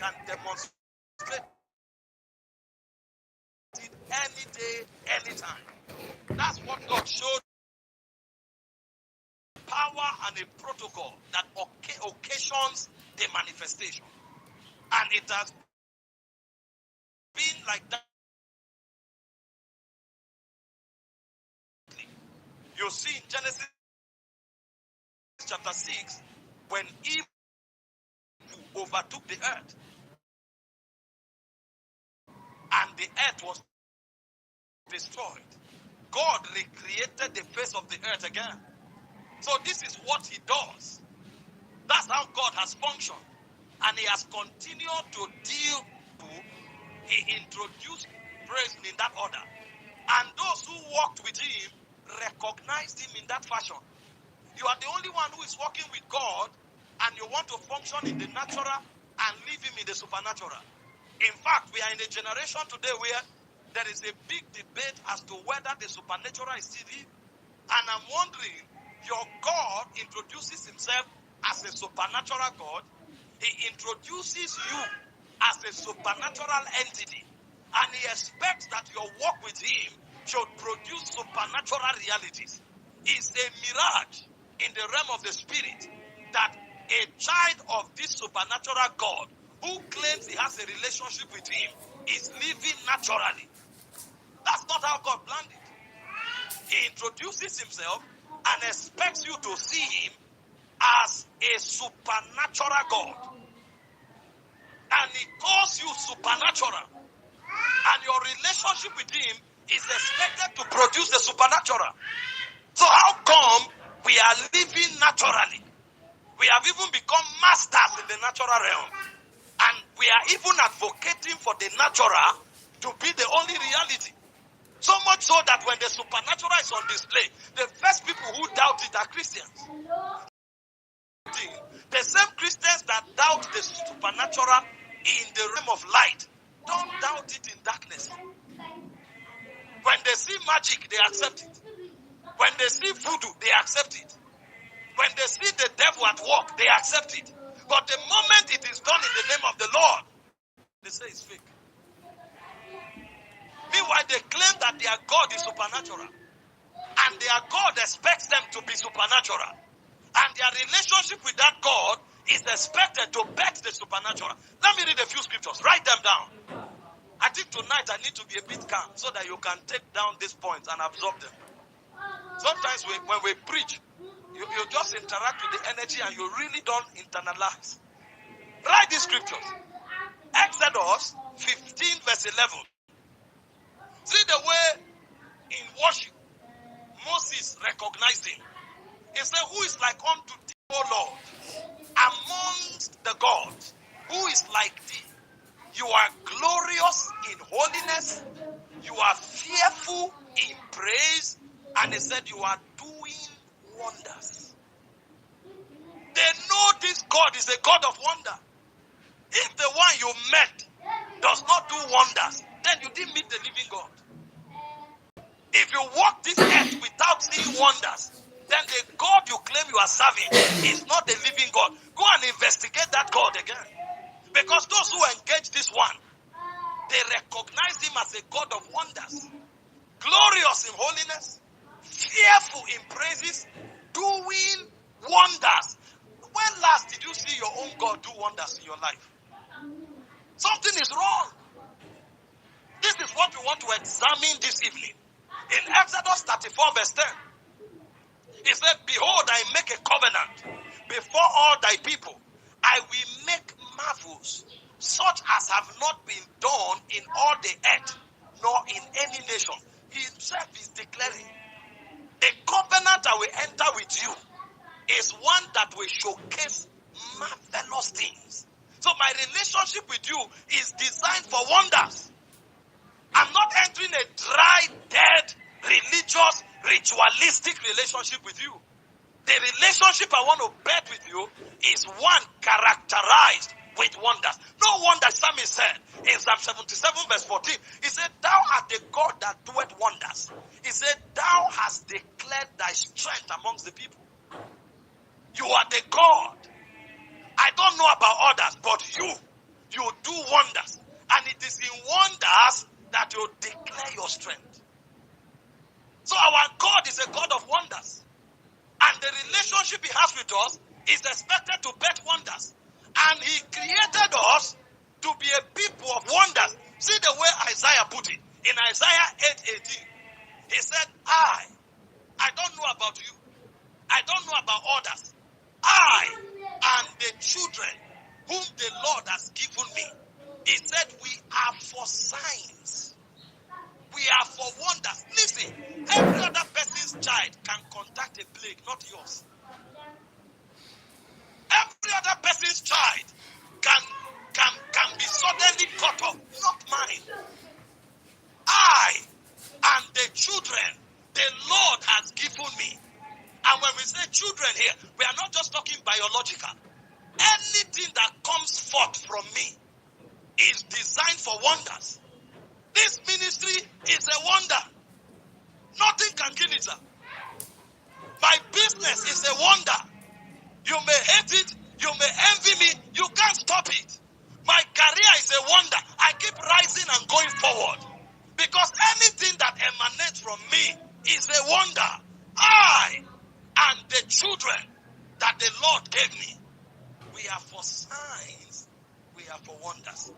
can demonstrate it any day, anytime. That's what God showed. Power and a protocol that occasions the manifestation. And it has been like that. You see in Genesis chapter 6, when Eve overtook the earth, and the earth was destroyed, God recreated the face of the earth again. So this is what he does. That's how God has functioned. And he has continued to deal with. He introduced praise in that order. And those who walked with him recognized him in that fashion. You are the only one who is walking with God, and you want to function in the natural and leave him in the supernatural. In fact, we are in a generation today where there is a big debate as to whether the supernatural is still here. And I'm wondering, your God introduces himself as a supernatural God. He introduces you as a supernatural entity. And he expects that your walk with him should produce supernatural realities. It's a mirage in the realm of the spirit that a child of this supernatural God who claims he has a relationship with him is living naturally. That's not how God planned it. He introduces himself and expects you to see him as a supernatural God. And he calls you supernatural. And your relationship with him is expected to produce the supernatural. So how come we are living naturally? We have even become masters in the natural realm. And we are even advocating for the natural to be the only reality. So much so that when the supernatural is on display, the first people who doubt it are Christians. The same Christians that doubt the supernatural in the realm of light don't doubt it in darkness. When they see magic, they accept it. When they see voodoo, they accept it. When they see the devil at work, they accept it. But the moment it is done in the name of the Lord, they say it's fake. Meanwhile, they claim that their God is supernatural. And their God expects them to be supernatural. And their relationship with that God is expected to bet the supernatural. Let me read a few scriptures. Write them down. I think tonight I need to be a bit calm so that you can take down these points and absorb them. Sometimes when we preach, you just interact with the energy and you really don't internalize. Write these scriptures. Exodus 15 verse 11. See the way in worship Moses recognized him. He said, who is like unto thee, O Lord, amongst the gods? Who is like thee? You are glorious in holiness. You are fearful in praise. And he said, you are doing wonders. They know this God is a God of wonder. If the one you met does not do wonders, then you didn't meet the living God. If you walk this earth without seeing wonders, then the God you claim you are serving is not the living God. Go and investigate that God again. Because those who engage this one, they recognize him as a God of wonders. Glorious in holiness, fearful in praises, doing wonders. When last did you see your own God do wonders in your life? Something is wrong. This is what we want to examine this evening. In Exodus 34 verse 10, he said, behold, I make a covenant before all thy people. I will make marvels such as have not been done in all the earth, nor in any nation. He himself is declaring, the covenant I will enter with you is one that will showcase marvelous things. So my relationship with you is designed for wonders. I'm not entering a dry, dead, religious, ritualistic relationship with you. The relationship I want to bet with you is one characterized with wonders. No wonder Psalmist said in Psalm 77 verse 14, he said, thou art the God that doeth wonders. He said, thou hast declared thy strength amongst the people. You are the God. I don't know about others, but you You do wonders. And it is in wonders that you declare your strength. So our God is a God of wonders. And the relationship he has with us is expected to birth wonders. And he created us to be a people of wonders. See the way Isaiah put it. In Isaiah 8:18, he said, I don't know about you. I don't know about others. I and the children whom the Lord has given me. He said, we are for signs. We are for wonders. Listen, every other person's child can contact a plague, not yours. Every other person's child can be suddenly cut off, not mine. I and the children the Lord has given me. And when we say children here, we are not just talking biological. Anything that comes forth from me is designed for wonders. This ministry is a wonder. Nothing can kill it, sir. My business is a wonder. You may hate it, you may envy me, you can't stop it. My career is a wonder. I keep rising and going forward. Because anything that emanates from me is a wonder. I and the children that the Lord gave me, we are for signs, we are for wonders.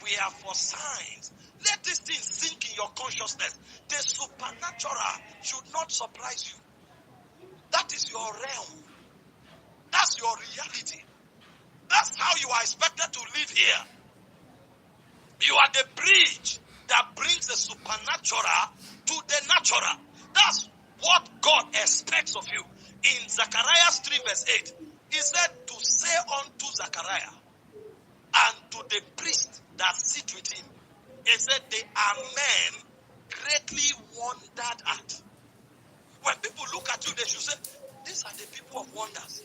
We are for signs. Let this thing sink in your consciousness. The supernatural should not surprise you. That is your realm. That's your reality. That's how you are expected to live here. You are the bridge that brings the supernatural to the natural. That's what God expects of you. In Zechariah 3 verse 8, he said to say unto Zechariah and to the priest that sit with him, he said they are men greatly wondered at. When people look at you, they should say, these are the people of wonders.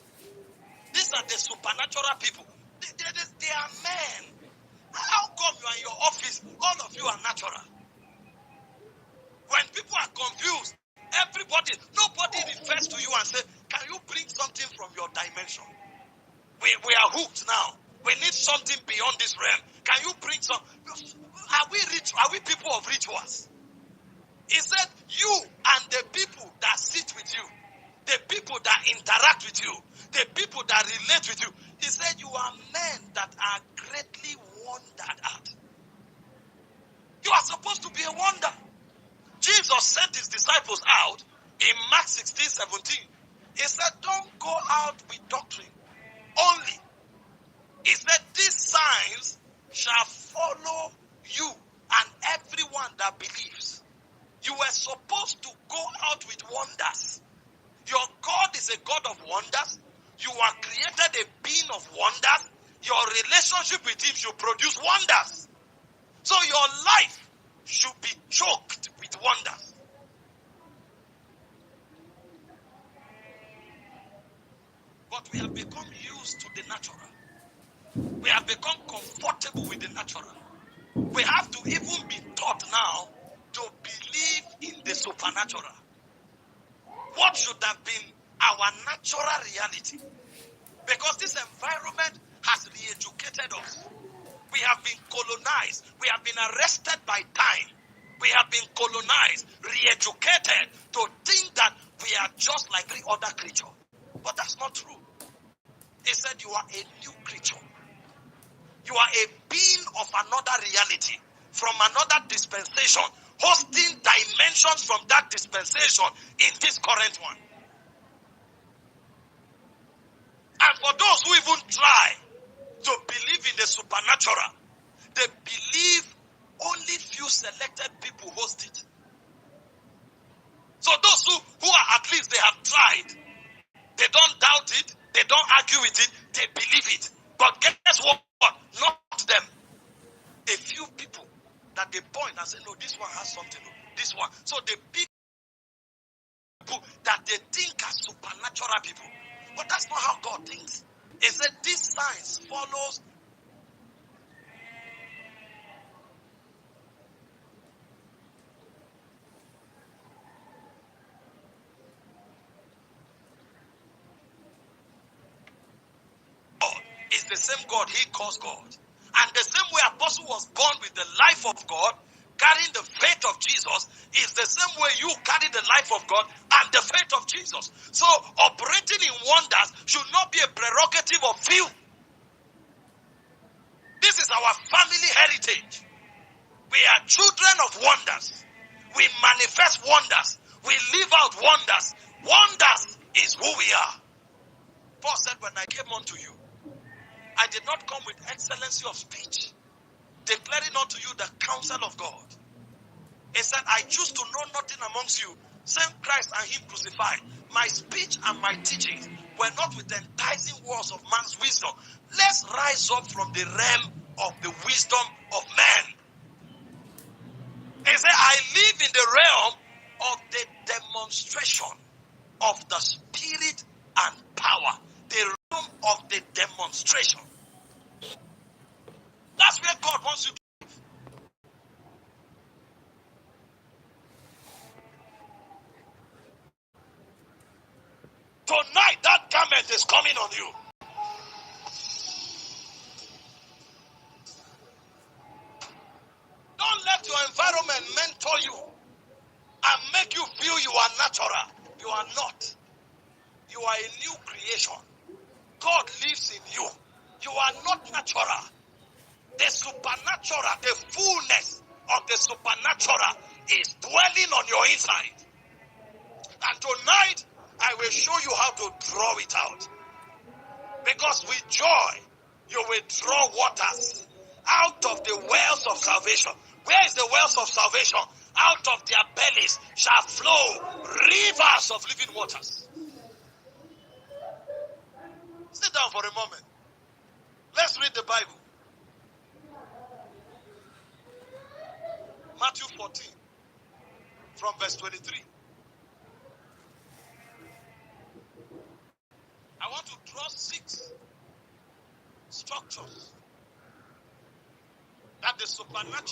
These are the supernatural people. They are men. How come you are in your office, all of you are natural? When people are confused, nobody refers to you and say, can you bring something from your dimension? We are hooked now. We need something beyond this realm. Can you bring some? Are we rich? Are we people of rituals? He said, you and the people that sit with you, the people that interact with you, the people that relate with you, he said, you are men that are greatly wondered at. You are supposed to be a wonder. Jesus sent his disciples out in Mark 16:17. He said, don't go out with doctrine only. He said, these signs shall follow you and everyone that believes. You were supposed to go out with wonders. Your God is a God of wonders. You are created a being of wonders. Your relationship with him should produce wonders. So your life should be choked with wonders. But we have become used to the natural. We have become comfortable with the natural. We have to even be taught now to believe in the supernatural. What should have been our natural reality? Because this environment has re-educated us. We have been colonized. We have been arrested by time. We have been colonized, re-educated to think that we are just like every other creature. But that's not true. He said you are a new creature. You are a being of another reality, from another dispensation, hosting dimensions from that dispensation in this current one. And for those who even try to believe in the supernatural, they believe only few selected people host it. So those who are at least they have tried, they don't doubt it, they don't argue with it, they believe it. But guess what? Not them. A few people that they point and say, no, this one has something, this one. So they pick people that they think are supernatural people. But that's not how God thinks. He said, these signs follows. God is the same God he calls God. And the way apostle was born with the life of God, carrying the faith of Jesus, is the same way you carry the life of God and the faith of Jesus. So operating in wonders should not be a prerogative of few. This is our family heritage. We are children of wonders. We manifest wonders. We live out wonders. Wonders is who we are. Paul said, when I came unto you, I did not come with excellency of speech, declaring unto you the counsel of God. He said, I choose to know nothing amongst you, save Christ and him crucified. My speech and my teachings were not with enticing words of man's wisdom. Let's rise up from the realm of the wisdom of man. He said, I live in the realm of the demonstration of the spirit and power. The realm of the demonstration. That's where God wants you to. Tonight, that garment is coming on you. Don't let your environment mentor you and make you feel you are natural. You are not. You are a new creation. God lives in you. You are not natural. The supernatural, the fullness of the supernatural is dwelling on your inside. And tonight, I will show you how to draw it out. Because with joy, you will draw waters out of the wells of salvation. Where is the wells of salvation? Out of their bellies shall flow rivers of living waters. Sit down for a moment. Let's read the Bible. Matthew 14, from verse 23. I want to draw 6 structures that the supernatural